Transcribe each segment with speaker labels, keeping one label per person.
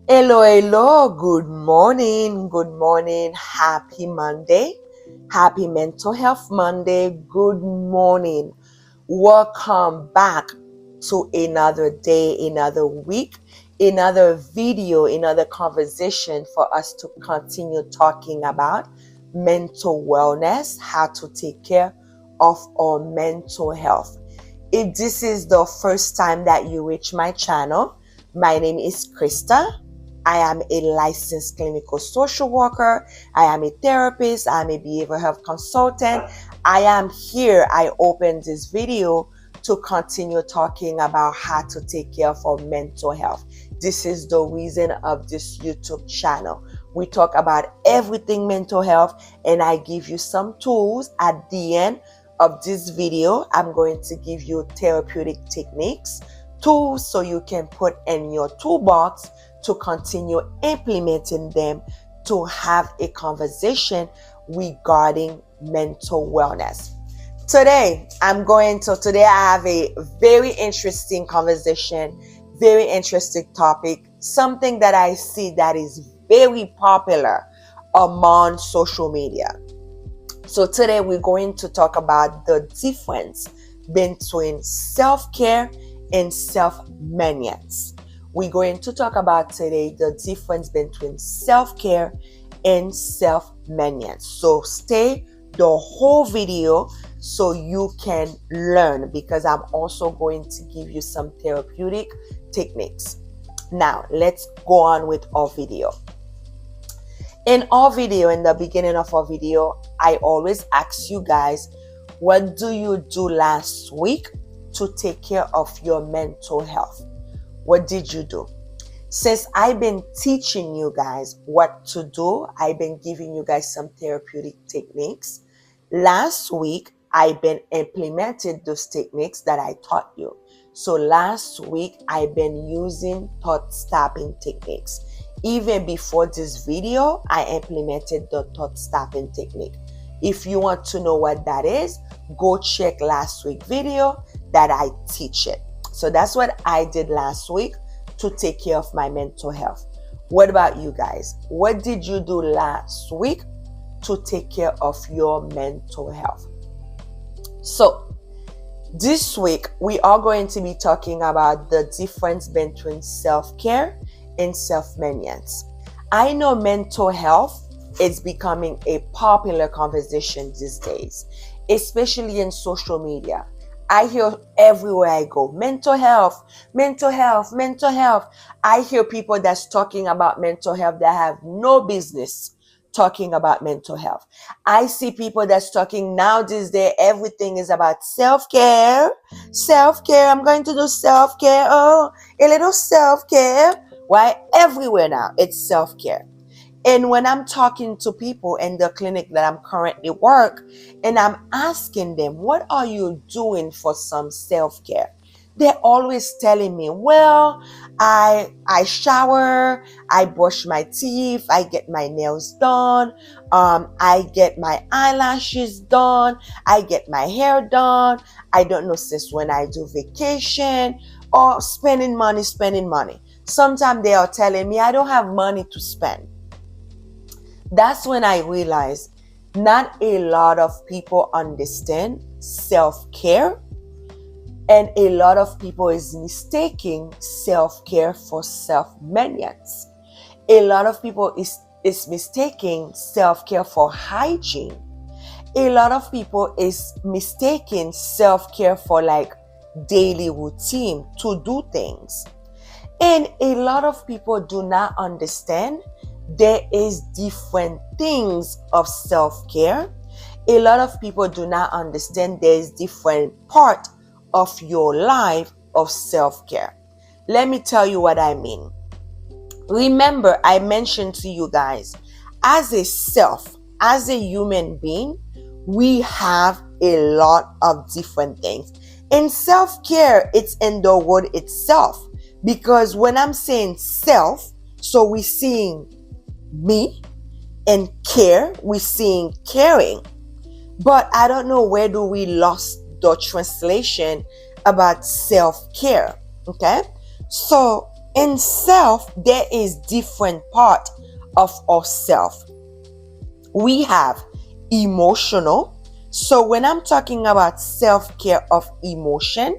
Speaker 1: Hello, hello, good morning, happy Monday, happy Mental Health Monday, good morning. Welcome back to another day, another week, another video, another conversation for us to continue talking about mental wellness, how to take care of our mental health. If this is the first time that you reach my channel, my name is Krista. I am a licensed clinical social worker. I am a therapist. I am a behavioral health consultant. I opened this video to continue talking about how to take care of our mental health. This is the reason of this YouTube channel. We talk about everything mental health, and I give you some tools at the end of this video. I'm going to give you therapeutic techniques, tools so you can put in your toolbox to continue implementing them to have a conversation regarding mental wellness. Today I have a very interesting conversation, very interesting topic, something that I see that is very popular among social media. So today we're going to talk about the difference between self-care and self-maintenance. We're going to talk about today the difference between self-care and self-maintenance. So stay the whole video so you can learn, because I'm also going to give you some therapeutic techniques. Now, let's go on with our video. In the beginning of our video, I always ask you guys, what do you do last week to take care of your mental health? What did you do? Since I've been teaching you guys what to do, I've been giving you guys some therapeutic techniques. Last week, I've been implementing those techniques that I taught you. So last week, I've been using thought stopping techniques. Even before this video, I implemented the thought stopping technique. If you want to know what that is, go check last week's video that I teach it. So that's what I did last week to take care of my mental health. What about you guys? What did you do last week to take care of your mental health? So this week, we are going to be talking about the difference between self-care and self-maintenance. I know mental health is becoming a popular conversation these days, especially in social media. I hear everywhere I go, mental health, mental health, mental health. I hear people that's talking about mental health that have no business talking about mental health. I see people that's talking now these days, everything is about self-care. Self-care, I'm going to do self-care. Oh, a little self-care. Why? Everywhere now, it's self-care. And when I'm talking to people in the clinic that I'm currently work, and I'm asking them, what are you doing for some self-care? They're always telling me, well, I shower, I brush my teeth, I get my nails done, I get my eyelashes done, I get my hair done. I don't know since when I do vacation, or spending money. Sometimes they are telling me I don't have money to spend. That's when I realized not a lot of people understand self-care, and a lot of people is mistaking self-care for self-maintenance. A lot of people is mistaking self-care for hygiene. A lot of people is mistaking self-care for like daily routine to do things. And a lot of people do not understand there is different things of self-care. A lot of people do not understand there is different part of your life of self-care. Let me tell you what I mean. Remember, I mentioned to you guys, as a human being, we have a lot of different things. In self-care, it's in the word itself. Because when I'm saying self, so we're seeing me, and care, we're seeing caring. But I don't know where do we lost the translation about self-care. Okay? So In self, there is different part of ourself. We have emotional. So when I'm talking about self-care of emotion,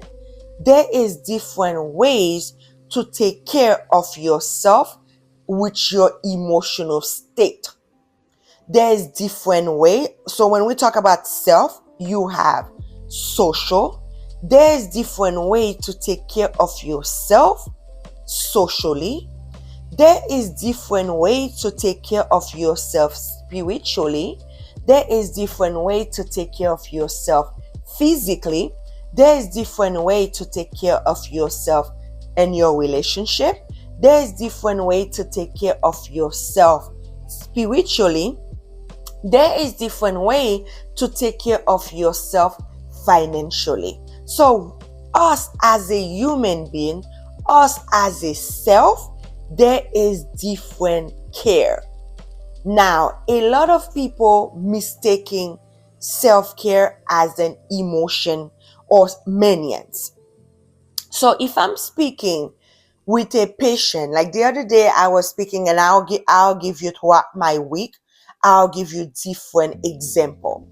Speaker 1: there is different ways to take care of yourself with your emotional state. There is different way. So when we talk about self, you have social. There is different way to take care of yourself socially. There is different way to take care of yourself spiritually. There is different way to take care of yourself physically. There is different way to take care of yourself in your relationship. There is different way to take care of yourself spiritually. There is different way to take care of yourself financially. So us as a human being, us as a self, there is different care. Now, a lot of people mistaking self-care as an emotion or maintenance. So if I'm speaking with a patient, like the other day I was speaking, and I'll give you throughout my week, I'll give you different example.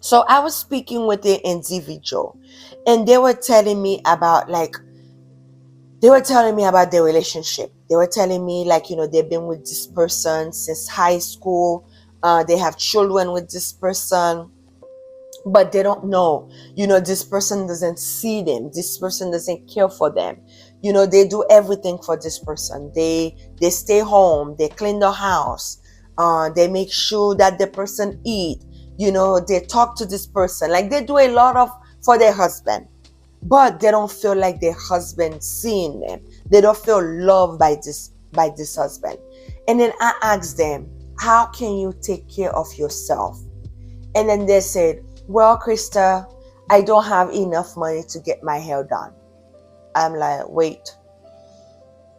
Speaker 1: So I was speaking with an individual, and they were telling me about their relationship. They were telling me, like, they've been with this person since high school. They have children with this person, but they don't know, this person doesn't see them. This person doesn't care for them. They do everything for this person. They stay home. They clean the house. They make sure that the person eat. They talk to this person. Like, they do a lot of for their husband. But they don't feel like their husband seeing them. They don't feel loved by this husband. And then I asked them, how can you take care of yourself? And then they said, well, Krista, I don't have enough money to get my hair done. I'm like, wait,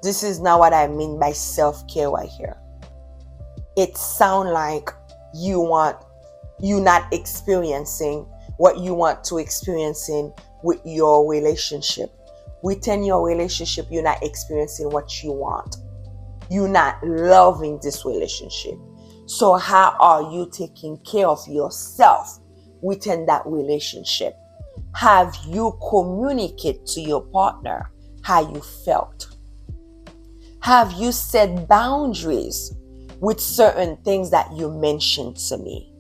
Speaker 1: this is not what I mean by self-care right here. It sounds like you're not experiencing what you want to experience in with your relationship. Within your relationship, you're not experiencing what you want. You're not loving this relationship. So how are you taking care of yourself within that relationship? Have you communicated to your partner how you felt? Have you set boundaries with certain things that you mentioned to me?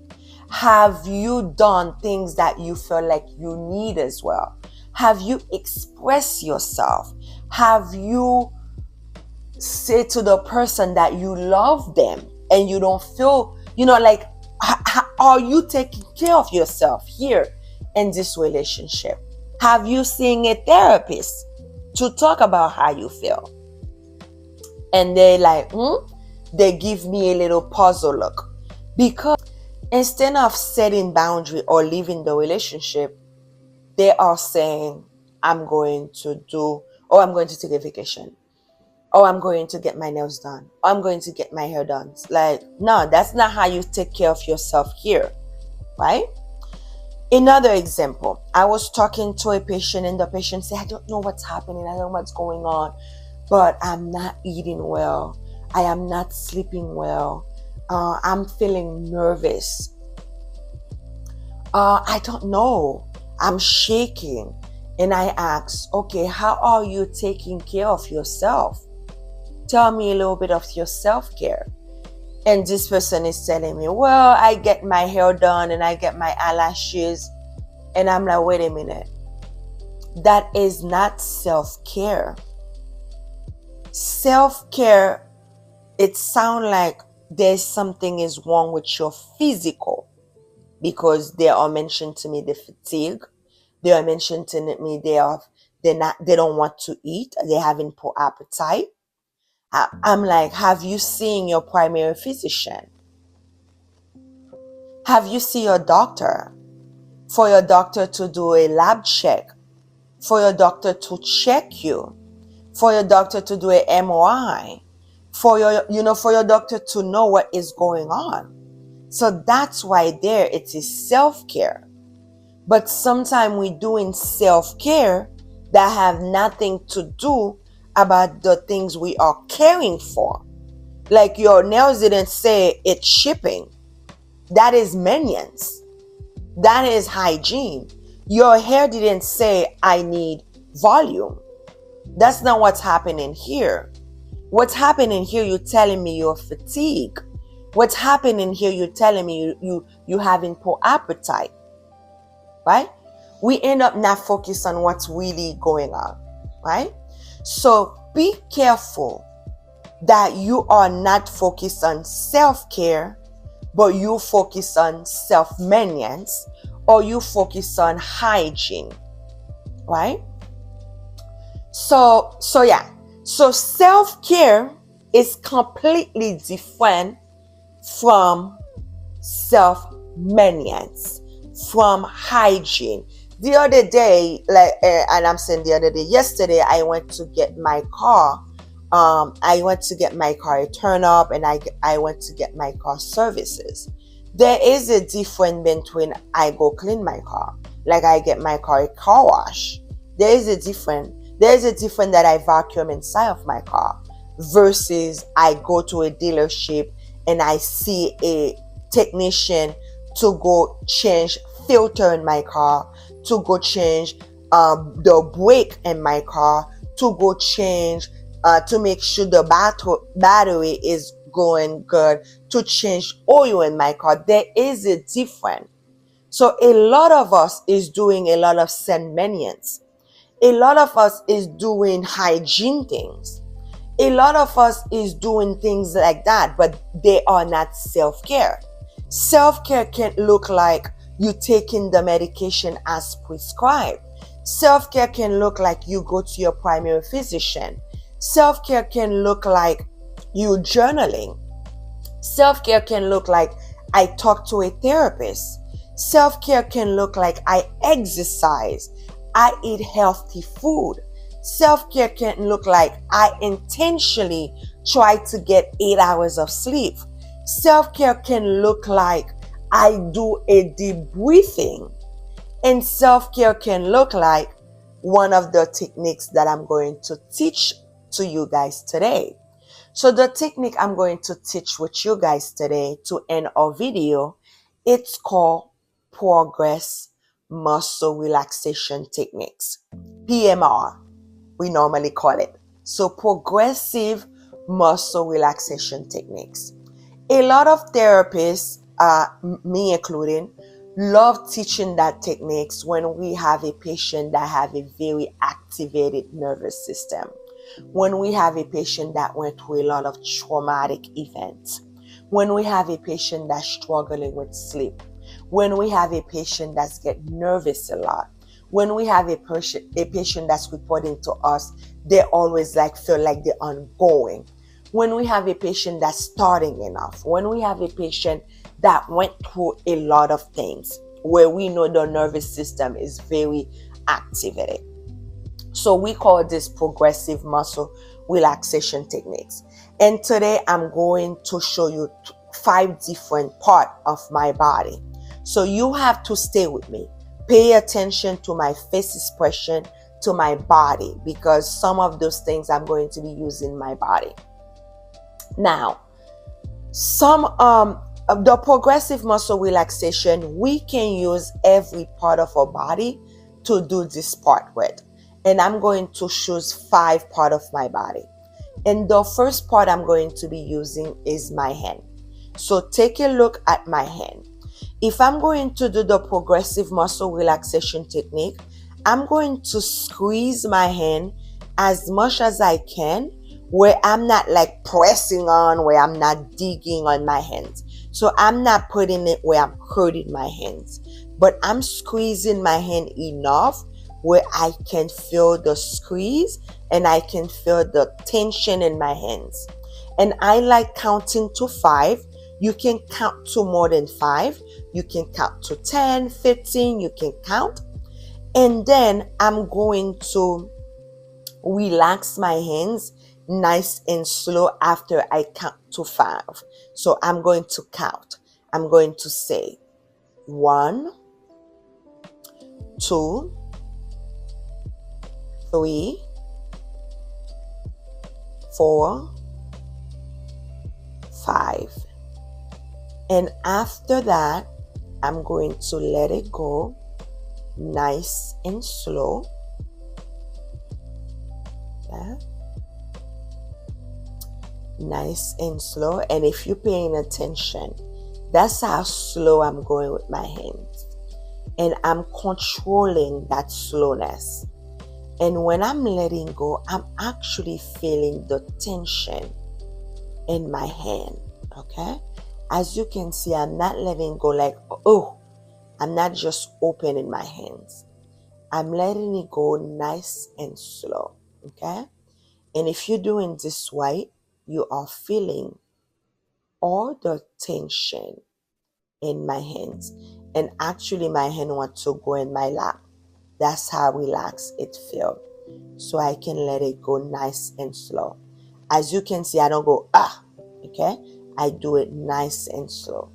Speaker 1: Have you done things that you feel like you need as well? Have you expressed yourself? Have you said to the person that you love them and you don't feel, like, are you taking care of yourself here in this relationship? Have you seen a therapist to talk about how you feel? And they like, they give me a little puzzle look, because instead of setting boundary or leaving the relationship, they are saying, I'm going to take a vacation. Oh, I'm going to get my nails done. I'm going to get my hair done. Like, no, that's not how you take care of yourself here, right? Another example, I was talking to a patient, and the patient said, I don't know what's happening. I don't know what's going on, but I'm not eating well. I am not sleeping well. I'm feeling nervous. I don't know. I'm shaking. And I asked, okay, how are you taking care of yourself? Tell me a little bit of your self-care. And this person is telling me, well, I get my hair done and I get my eyelashes. And I'm like, wait a minute. That is not self-care. Self-care, it sounds like there's something is wrong with your physical, because they are mentioned to me the fatigue. They are mentioned to me they don't want to eat. They're having poor appetite. I'm like, have you seen your primary physician? Have you seen your doctor? For your doctor to do a lab check, for your doctor to check you, for your doctor to do an MRI, for your doctor to know what is going on. So that's why there it is self-care. But sometimes we're doing self-care that have nothing to do about the things we are caring for. Like your nails didn't say it's shipping. That is maintenance. That is hygiene. Your hair didn't say I need volume. That's not what's happening here. What's happening here, you're telling me you're fatigued. What's happening here, you're telling me you having poor appetite, right? We end up not focused on what's really going on, right? So be careful that you are not focused on self-care, but you focus on self-maintenance, or you focus on hygiene, right? So yeah. So self-care is completely different from self-maintenance, from hygiene. The other day, and I'm saying the other day, yesterday, I went to get my car. I went to get my car a turn up, and I went to get my car services. There is a difference between I go clean my car, like I get my car a car wash. There is a difference. There is a difference that I vacuum inside of my car versus I go to a dealership and I see a technician to go change filter in my car, to go change the brake in my car, to go change to make sure the battery is going good, to change oil in my car. There is a difference. So a lot of us is doing a lot of maintenance. A lot of us is doing hygiene things. A lot of us is doing things like that, but they are not self-care. Self-care can look like you taking the medication as prescribed. Self-care can look like you go to your primary physician. Self-care can look like you journaling. Self-care can look like I talk to a therapist. Self-care can look like I exercise. I eat healthy food. Self-care can look like I intentionally try to get 8 hours of sleep. Self-care can look like I do a deep breathing. And self-care can look like one of the techniques that I'm going to teach to you guys today. So the technique I'm going to teach with you guys today to end our video, it's called Progress Muscle Relaxation Techniques, PMR, we normally call it. So progressive muscle relaxation techniques. A lot of therapists, me including, love teaching that techniques when we have a patient that have a very activated nervous system, when we have a patient that went through a lot of traumatic events, when we have a patient that's struggling with sleep, when we have a patient that's get nervous a lot, when we have a patient that's reporting to us, they always feel like they're ongoing. When we have a patient that's starting enough, when we have a patient that went through a lot of things where we know the nervous system is very activated. So we call this progressive muscle relaxation techniques. And today I'm going to show you 5 different parts of my body. So you have to stay with me. Pay attention to my face expression, to my body, because some of those things I'm going to be using my body. Now, some the progressive muscle relaxation, we can use every part of our body to do this part with. And I'm going to choose 5 parts of my body. And the first part I'm going to be using is my hand. So take a look at my hand. If I'm going to do the progressive muscle relaxation technique, I'm going to squeeze my hand as much as I can, where I'm not pressing on, where I'm not digging on my hands. So I'm not putting it where I'm hurting my hands, but I'm squeezing my hand enough where I can feel the squeeze and I can feel the tension in my hands. And I like counting to 5. You can count to more than 5. You can count to 10, 15, you can count. And then I'm going to relax my hands nice and slow after I count to 5. So I'm going to count. I'm going to say 1, 2, 3, 4, 5. And after that, I'm going to let it go nice and slow. Yeah. Nice and slow. And if you're paying attention, that's how slow I'm going with my hands. And I'm controlling that slowness. And when I'm letting go, I'm actually feeling the tension in my hand. Okay? As you can see, I'm not letting go like, oh, I'm not just opening my hands. I'm letting it go nice and slow. Okay? And if you're doing this right, you are feeling all the tension in my hands. And actually, my hand wants to go in my lap. That's how relaxed it feels. So I can let it go nice and slow. As you can see, I don't go, okay? I do it nice and slow.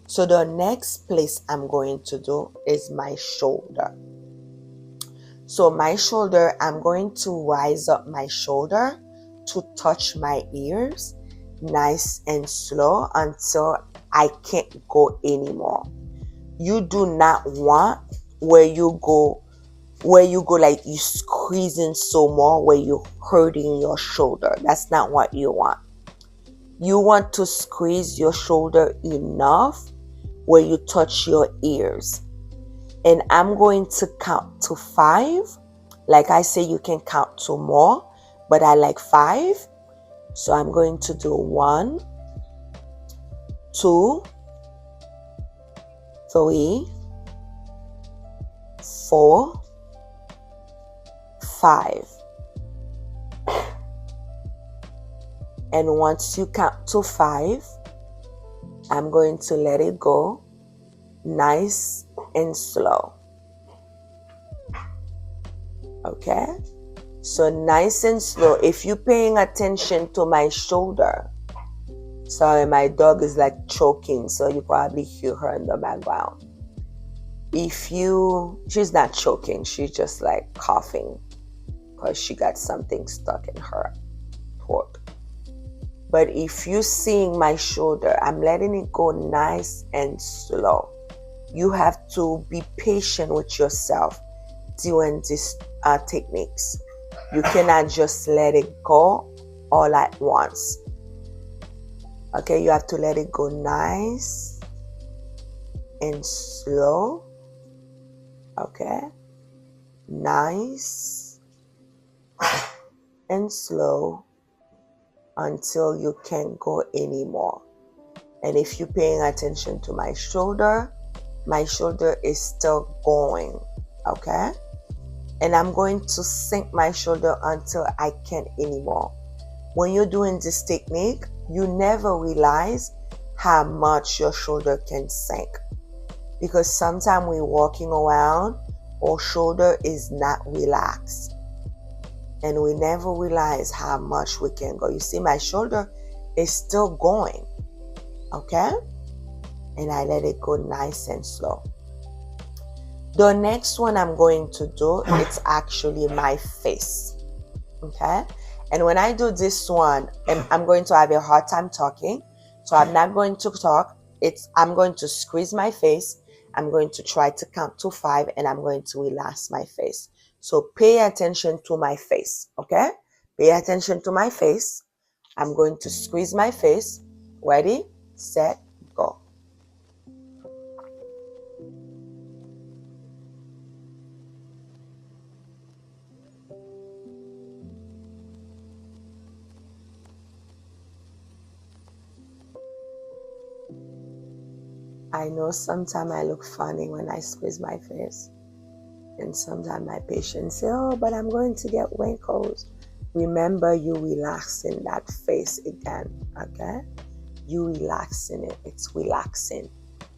Speaker 1: So the next place I'm going to do is my shoulder. So my shoulder, I'm going to rise up my shoulder to touch my ears nice and slow until I can't go anymore. You do not want where you go like you squeezing so more where you're hurting your shoulder. That's not what you want. You want to squeeze your shoulder enough where you touch your ears. And I'm going to count to 5. Like I say, you can count to more, but I like 5. So I'm going to do 1, 2, 3, 4, 5. And once you count to 5, I'm going to let it go nice and slow. Okay? So nice and slow. If you're paying attention to my shoulder, sorry, my dog is like choking, so you probably hear her in the background. She's not choking, she's just like coughing because she got something stuck in her throat. But if you're seeing my shoulder, I'm letting it go nice and slow. You have to be patient with yourself doing these techniques. You cannot just let it go all at once. Okay, you have to let it go nice and slow. Okay, nice and slow until you can't go anymore. And if you're paying attention to my shoulder is still going. Okay, and I'm going to sink my shoulder until I can't anymore. When you're doing this technique, you never realize how much your shoulder can sink. Because sometimes we're walking around, our shoulder is not relaxed. And we never realize how much we can go. You see, my shoulder is still going. Okay? And I let it go nice and slow. The next one I'm going to do, it's actually my face. Okay? And when I do this one, I'm going to have a hard time talking. So I'm not going to talk. I'm going to squeeze my face. I'm going to try to count to 5 and I'm going to relax my face. So pay attention to my face, okay? Pay attention to my face. I'm going to squeeze my face. Ready, set, go. I know sometimes I look funny when I squeeze my face. And sometimes my patients say, oh, but I'm going to get wrinkles. Remember, you relaxing that face again, okay? You relaxing it. It's relaxing.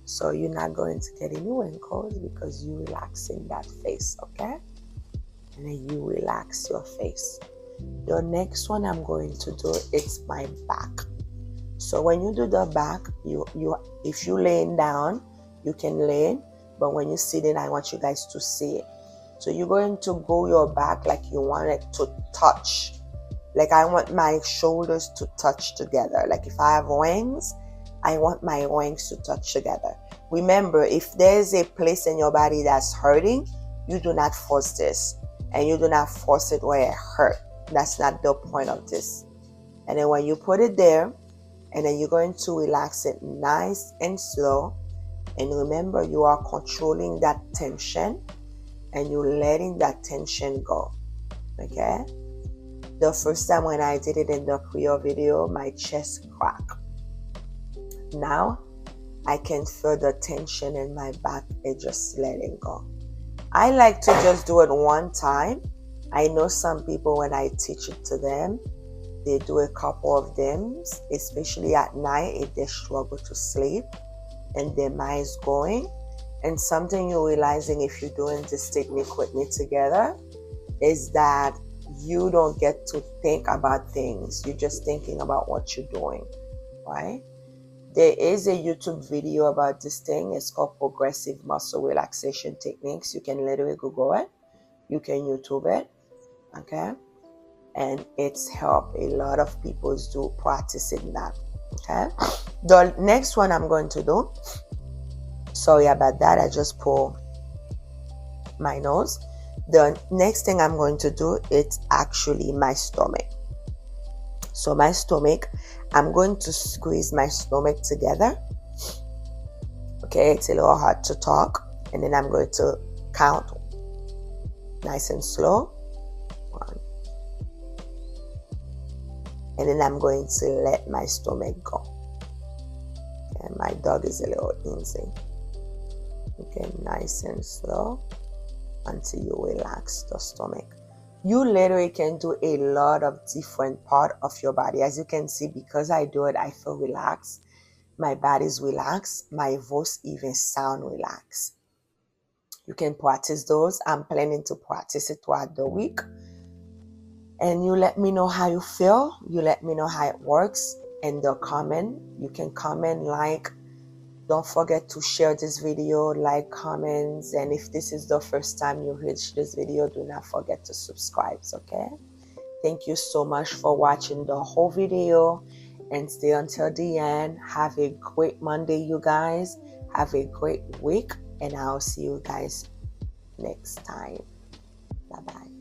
Speaker 1: So you're not going to get any wrinkles because you relaxing that face, okay? And then you relax your face. The next one I'm going to do, it's my back. So when you do the back, if you're laying down, you can lay. But when you're sitting, I want you guys to see it. So you're going to go your back like you want it to touch Like I want my shoulders to touch together. Like if I have wings, I want my wings to touch together. Remember, if there's a place in your body that's hurting, you do not force this. And you do not force it where it hurt. That's not the point of this. And then when you put it there, and then you're going to relax it nice and slow. And remember, you are controlling that tension and you're letting that tension go. Okay? The first time when I did it in the Creole video, my chest cracked. Now, I can feel the tension in my back and just letting go. I like to just do it one time. I know some people, when I teach it to them, they do a couple of them, especially at night if they struggle to sleep and their mind is going. And something you're realizing if you're doing this technique with me together is that you don't get to think about things. You're just thinking about what you're doing, right? There is a YouTube video about this thing. It's called Progressive Muscle Relaxation Techniques. You can literally Google it. You can YouTube it, okay? And it's helped a lot of people do practicing that, okay? The next one I'm going to do, sorry about that, I just pulled my nose. The next thing I'm going to do, it's actually my stomach. So my stomach, I'm going to squeeze my stomach together. Okay, it's a little hard to talk. And then I'm going to count nice and slow. 1. And then I'm going to let my stomach go. And my dog is a little easy. Okay, nice and slow until you relax the stomach. You literally can do a lot of different part of your body. As you can see, because I do it, I feel relaxed. My body's relaxed. My voice even sound relaxed. You can practice those. I'm planning to practice it throughout the week. And you let me know how you feel. You let me know how it works in the comment. You can comment, like. Don't forget to share this video, like, comments, and if this is the first time you reach this video, do not forget to subscribe, okay? Thank you so much for watching the whole video and stay until the end. Have a great Monday, you guys. Have a great week, and I'll see you guys next time. Bye-bye.